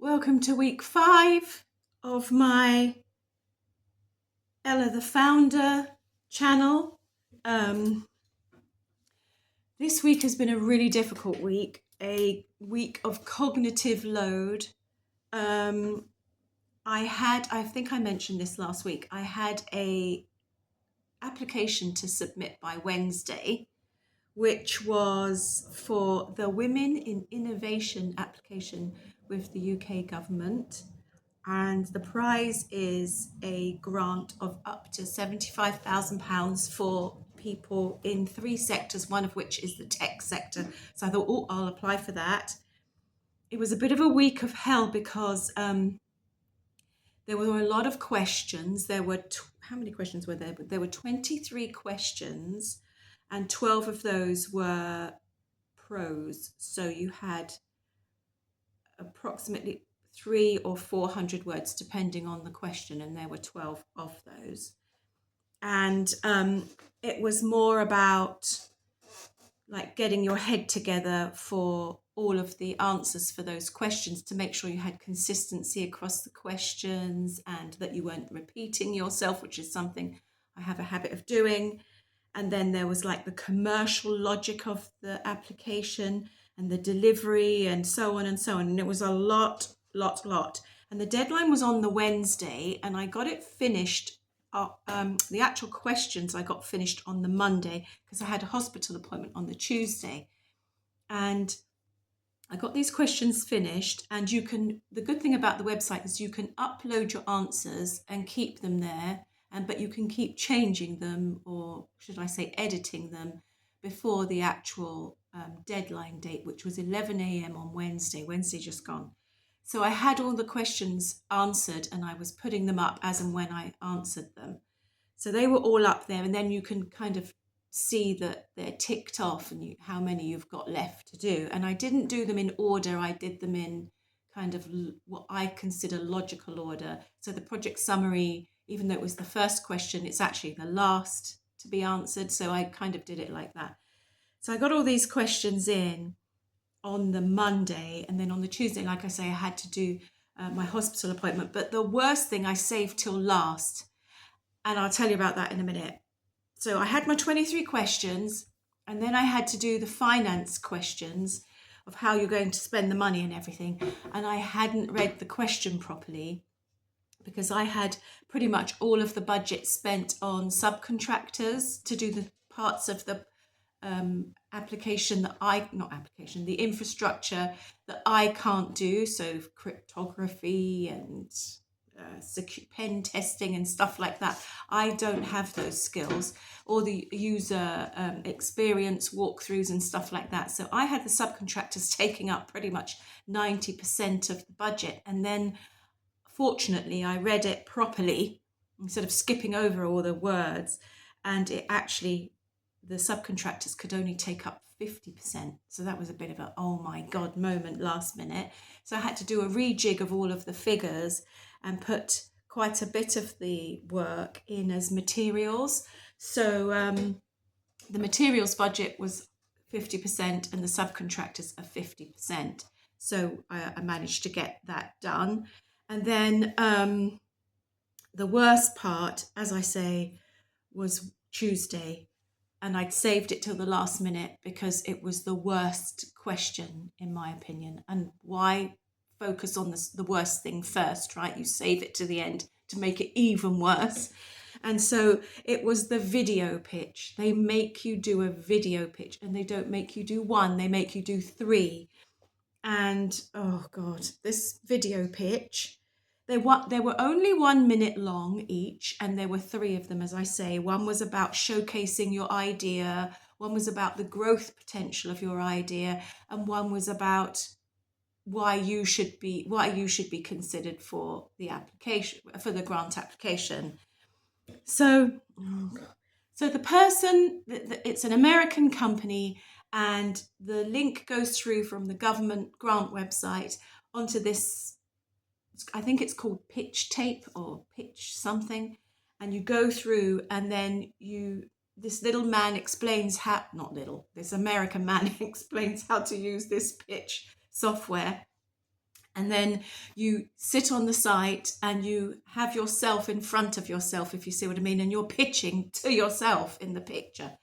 Welcome to week 5 of my Ella the Founder channel. This week has been a really difficult week, a week of cognitive load. I think I mentioned this last week, I had a application to submit by Wednesday, which was for the Women in Innovation application with the UK government. And the prize is a grant of up to £75,000 for people in 3 sectors, one of which is the tech sector. So I thought, oh, I'll apply for that. It was a bit of a week of hell because there were a lot of questions. There were, how many questions were there? There were 23 questions, and 12 of those were prose. So you had approximately 300 or 400 words, depending on the question, and there were 12 of those. And it was more about like getting your head together for all of the answers for those questions to make sure you had consistency across the questions and that you weren't repeating yourself, which is something I have a habit of doing. And then there was like the commercial logic of the application and the delivery and so on and so on. And it was a lot. And the deadline was on the Wednesday, and I got it finished. The actual questions I got finished on the Monday because I had a hospital appointment on the Tuesday. And I got these questions finished, and the good thing about the website is you can upload your answers and keep them there, but you can keep changing them, or should I say editing them, before the actual deadline date, which was 11 a.m. on Wednesday just gone. So I had all the questions answered, and I was putting them up as and when I answered them. So they were all up there, and then you can kind of see that they're ticked off and how many you've got left to do. And I didn't do them in order. I did them in kind of what I consider logical order. So the project summary, even though it was the first question, it's actually the last to be answered. So I kind of did it like that. So I got all these questions in on the Monday, and then on the Tuesday, like I say, I had to do my hospital appointment. But the worst thing I saved till last, and I'll tell you about that in a minute. So I had my 23 questions, and then I had to do the finance questions of how you're going to spend the money and everything. And I hadn't read the question properly because I had pretty much all of the budget spent on subcontractors to do the parts of the the infrastructure that I can't do. So cryptography and pen testing and stuff like that. I don't have those skills, or the user experience walkthroughs and stuff like that. So I had the subcontractors taking up pretty much 90% of the budget. And then fortunately I read it properly instead of skipping over all the words, and it actually, the subcontractors could only take up 50%. So that was a bit of a, oh my God moment last minute. So I had to do a rejig of all of the figures and put quite a bit of the work in as materials. So the materials budget was 50% and the subcontractors are 50%. So I managed to get that done. And then the worst part, as I say, was Tuesday. And I'd saved it till the last minute because it was the worst question, in my opinion. And why focus on the worst thing first, right? You save it to the end to make it even worse. And so it was the video pitch. They make you do a video pitch, and they don't make you do one, they make you do 3. And oh God, this video pitch, they were only 1 minute long each, and there were 3 of them, as I say. One was about showcasing your idea, one was about the growth potential of your idea, and one was about why you should be considered for the application, for the grant application. So the person, it's an American company, and the link goes through from the government grant website onto this, I think it's called Pitch Tape or Pitch something, and you go through, and then this little man explains how, not little, this American man explains how to use this pitch software. And then you sit on the site and you have yourself in front of yourself, if you see what I mean, and you're pitching to yourself in the picture.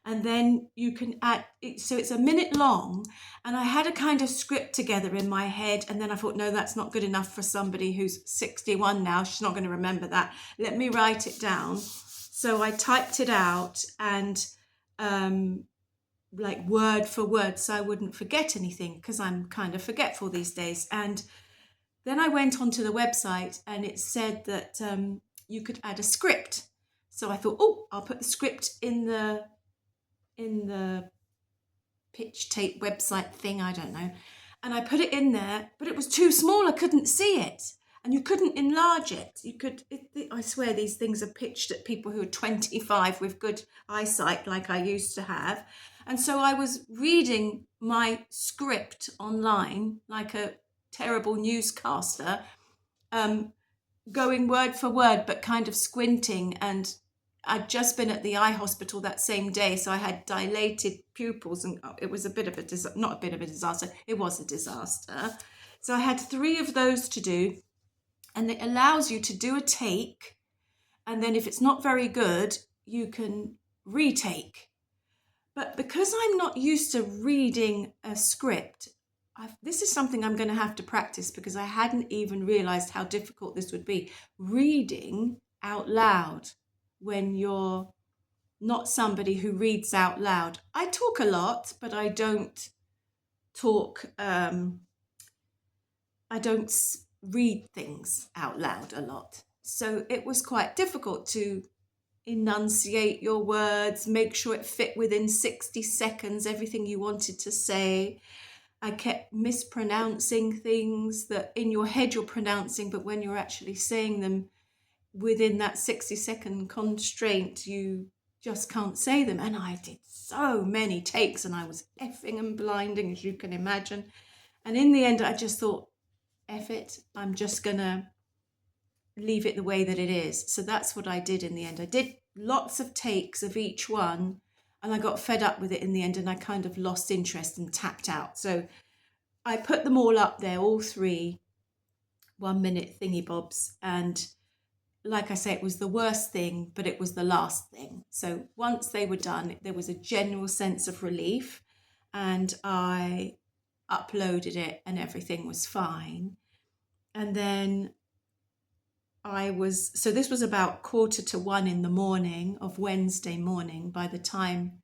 And then you can add, so it's a minute long. And I had a kind of script together in my head. And then I thought, no, that's not good enough for somebody who's 61 now. She's not going to remember that. Let me write it down. So I typed it out and like word for word, so I wouldn't forget anything, because I'm kind of forgetful these days. And then I went onto the website and it said that you could add a script. So I thought, oh, I'll put the script in the pitch tape website thing, I don't know. And I put it in there, but it was too small. I couldn't see it. And you couldn't enlarge it. I swear these things are pitched at people who are 25 with good eyesight, like I used to have. And so I was reading my script online, like a terrible newscaster, going word for word, but kind of squinting. And I'd just been at the eye hospital that same day, so I had dilated pupils, and it was a bit of a not a bit of a disaster, it was a disaster. So I had 3 of those to do, and it allows you to do a take, and then if it's not very good, you can retake. But because I'm not used to reading a script, this is something I'm going to have to practice, because I hadn't even realized how difficult this would be. Reading out loud when you're not somebody who reads out loud. I talk a lot, but I don't talk, I don't read things out loud a lot. So it was quite difficult to enunciate your words, make sure it fit within 60 seconds, everything you wanted to say. I kept mispronouncing things that in your head you're pronouncing, but when you're actually saying them within that 60-second constraint, you just can't say them. And I did so many takes and I was effing and blinding, as you can imagine. And in the end, I just thought, F it, I'm just going to leave it the way that it is. So that's what I did in the end. I did lots of takes of each one, and I got fed up with it in the end, and I kind of lost interest and tapped out. So I put them all up there, all 3 1-minute thingy bobs. And like I say, it was the worst thing, but it was the last thing. So once they were done, there was a general sense of relief, and I uploaded it and everything was fine. And then so this was about 1:45 in the morning of Wednesday morning. By the time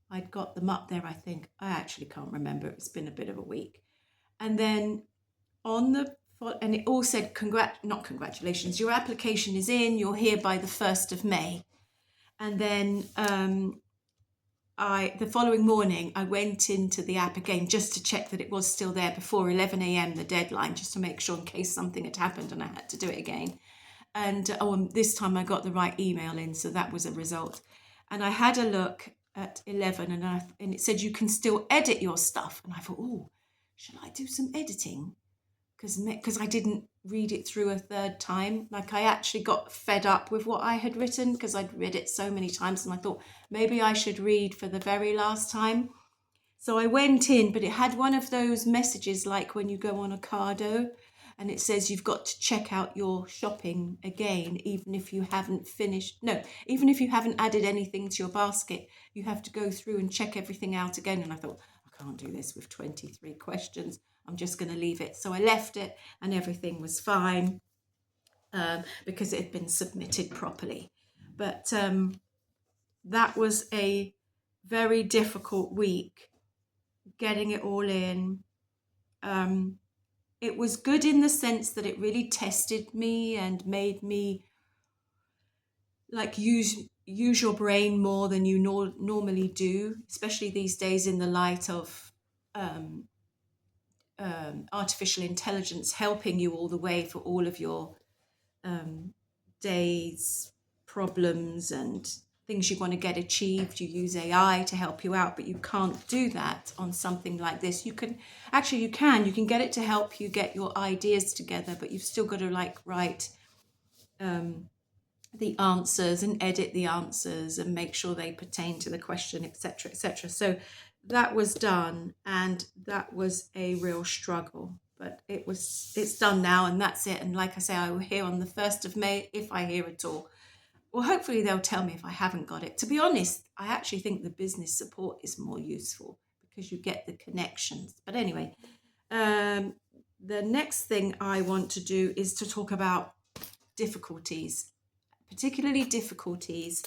I'd got them up there, I think, I actually can't remember. It's been a bit of a week. And then and it all said, not congratulations, your application is in, you're here by the 1st of May. And then the following morning, I went into the app again just to check that it was still there before 11 a.m, the deadline, just to make sure in case something had happened and I had to do it again. And this time I got the right email in, so that was a result. And I had a look at 11, and it said you can still edit your stuff. And I thought, oh, shall I do some editing? Because I didn't read it through a 3rd time. Like, I actually got fed up with what I had written because I'd read it so many times, and I thought maybe I should read for the very last time. So I went in, but it had one of those messages like when you go on Ocado and it says you've got to check out your shopping again, even if you haven't even if you haven't added anything to your basket, you have to go through and check everything out again. And I thought, I can't do this with 23 questions. I'm just going to leave it. So I left it and everything was fine because it had been submitted properly. But that was a very difficult week, getting it all in. It was good in the sense that it really tested me and made me like use your brain more than you normally do, especially these days in the light of artificial intelligence helping you all the way for all of your days, problems and things you want to get achieved. You use AI to help you out, but you can't do that on something like this. You can get it to help you get your ideas together, but you've still got to like write the answers and edit the answers and make sure they pertain to the question, etc., etc. So that was done, and that was a real struggle. but it's done now, and that's it. And like I say, I will hear on the 1st of May if I hear at all. Well, hopefully they'll tell me if I haven't got it. To be honest, I actually think the business support is more useful because you get the connections. But anyway, the next thing I want to do is to talk about difficulties, particularly difficulties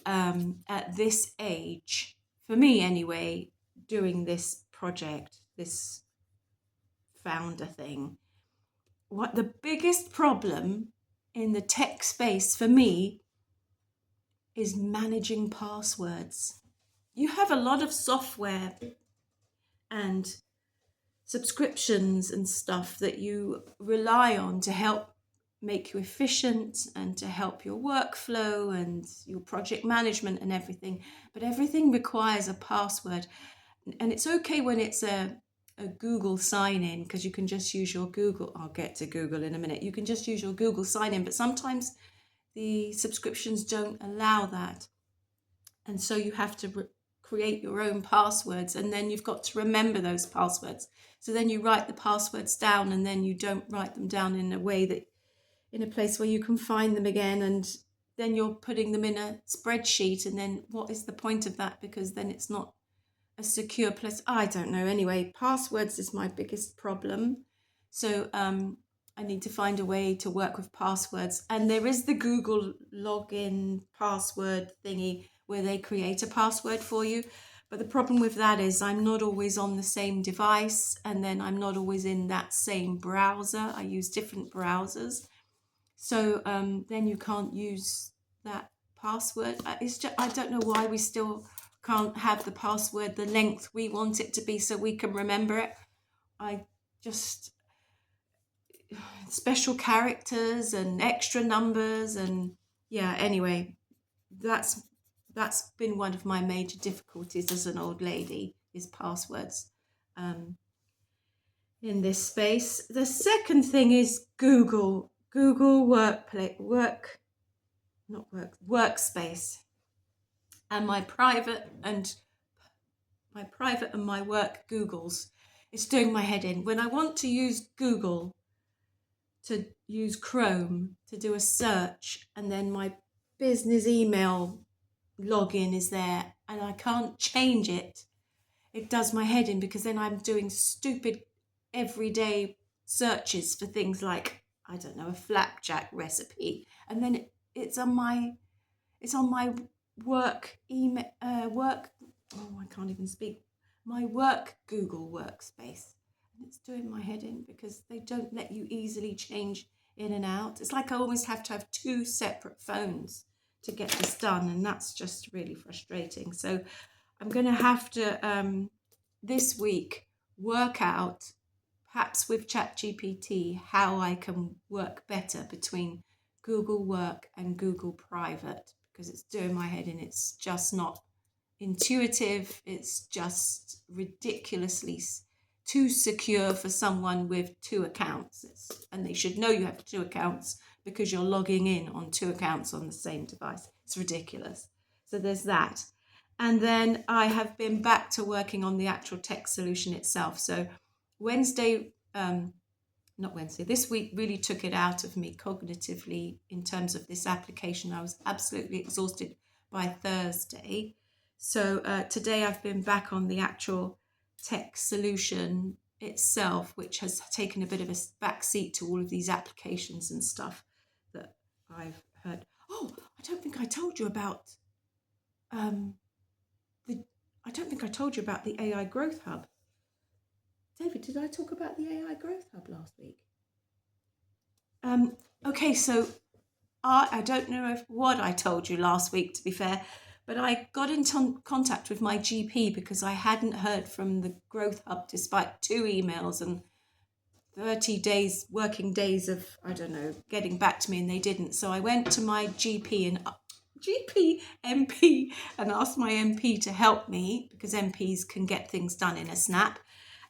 at this age, for me anyway, doing this project, this founder thing. What the biggest problem in the tech space for me is managing passwords. You have a lot of software and subscriptions and stuff that you rely on to help make you efficient and to help your workflow and your project management and everything. But everything requires a password. And it's okay when it's a Google sign in, because you can just use your Google. I'll get to Google in a minute. You can just use your Google sign in, but sometimes the subscriptions don't allow that. And so you have to create your own passwords, and then you've got to remember those passwords. So then you write the passwords down, and then you don't write them down in a way that, in a place where you can find them again, and then you're putting them in a spreadsheet, and then what is the point of that? Because then it's not a secure place. I don't know. Anyway, passwords is my biggest problem. So I need to find a way to work with passwords. And there is the Google login password thingy where they create a password for you. But the problem with that is I'm not always on the same device, and then I'm not always in that same browser. I use different browsers. So then you can't use that password. It's just, I don't know why we still can't have the password the length we want it to be so we can remember it. I just, special characters and extra numbers, and yeah, anyway, that's been one of my major difficulties as an old lady, is passwords in this space. The second thing is Google workspace, and my private and my work Googles. It's doing my head in. When I want to use Google, to use Chrome to do a search, and then my business email login is there and I can't change it, it does my head in, because then I'm doing stupid everyday searches for things like, I don't know, a flapjack recipe, and then it's on my work email I can't even speak, my work Google workspace, and it's doing my head in because they don't let you easily change in and out. It's like I always have to have two separate phones to get this done, and that's just really frustrating. So I'm going to have to this week work out, perhaps with ChatGPT, how I can work better between Google Work and Google Private, because it's doing my head in. It's just not intuitive. It's just ridiculously too secure for someone with two accounts. And they should know you have two accounts because you're logging in on two accounts on the same device. It's ridiculous. So there's that. And then I have been back to working on the actual tech solution itself. So this week really took it out of me cognitively in terms of this application. I was absolutely exhausted by Thursday. So today I've been back on the actual tech solution itself, which has taken a bit of a backseat to all of these applications and stuff that I've heard. Oh, I don't think I told you about the AI Growth Hub. David, did I talk about the AI Growth Hub last week? Okay, so I don't know what I told you last week, to be fair, but I got in contact with my GP because I hadn't heard from the Growth Hub despite 2 emails and 30 working days of, I don't know, getting back to me, and they didn't. So I went to my GP MP and asked my MP to help me, because MPs can get things done in a snap.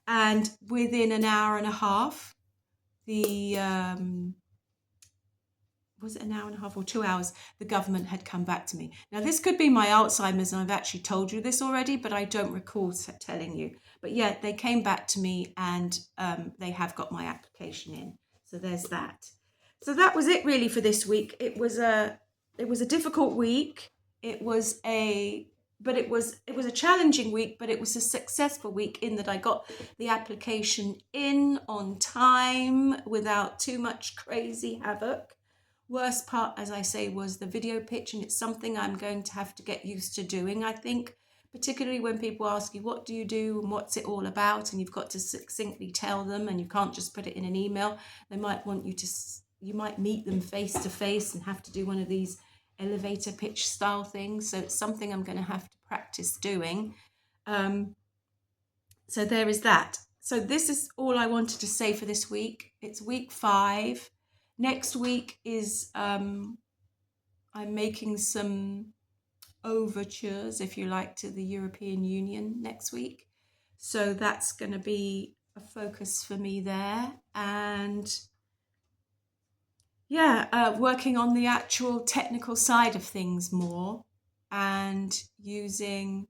And within an hour and a half, was it an hour and a half or 2 hours, the government had come back to me. Now, this could be my Alzheimer's, and I've actually told you this already, but I don't recall telling you. But yeah, they came back to me, and they have got my application in. So there's that. So that was it really for this week. It was a difficult week. It was a challenging week, but it was a successful week in that I got the application in on time without too much crazy havoc. Worst part, as I say, was the video pitch, and it's something I'm going to have to get used to doing, I think, particularly when people ask you, what do you do and what's it all about? And you've got to succinctly tell them, and you can't just put it in an email. They might want you to, you might meet them face to face and have to do one of these elevator pitch style things. So it's something I'm going to have to practice doing. So there is that. So this is all I wanted to say for this week. It's week 5. Next week is I'm making some overtures, if you like, to the European Union next week. So that's going to be a focus for me there. And yeah, working on the actual technical side of things more, and using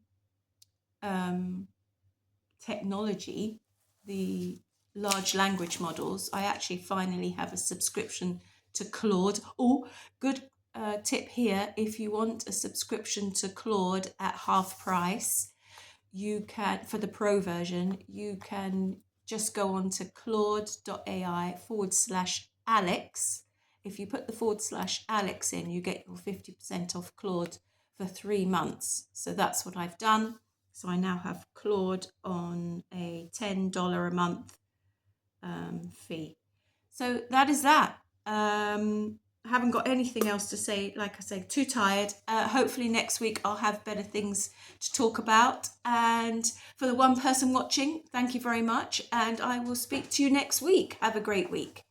technology, the large language models. I actually finally have a subscription to Claude. Oh, good tip here. If you want a subscription to Claude at half price, you can, for the pro version, you can just go on to claude.ai/Alex. If you put the /Alex in, you get your 50% off Claude for 3 months. So that's what I've done. So I now have Claude on a $10 a month fee. So that is that. I haven't got anything else to say. Like I say, too tired. Hopefully next week I'll have better things to talk about. And for the one person watching, thank you very much. And I will speak to you next week. Have a great week.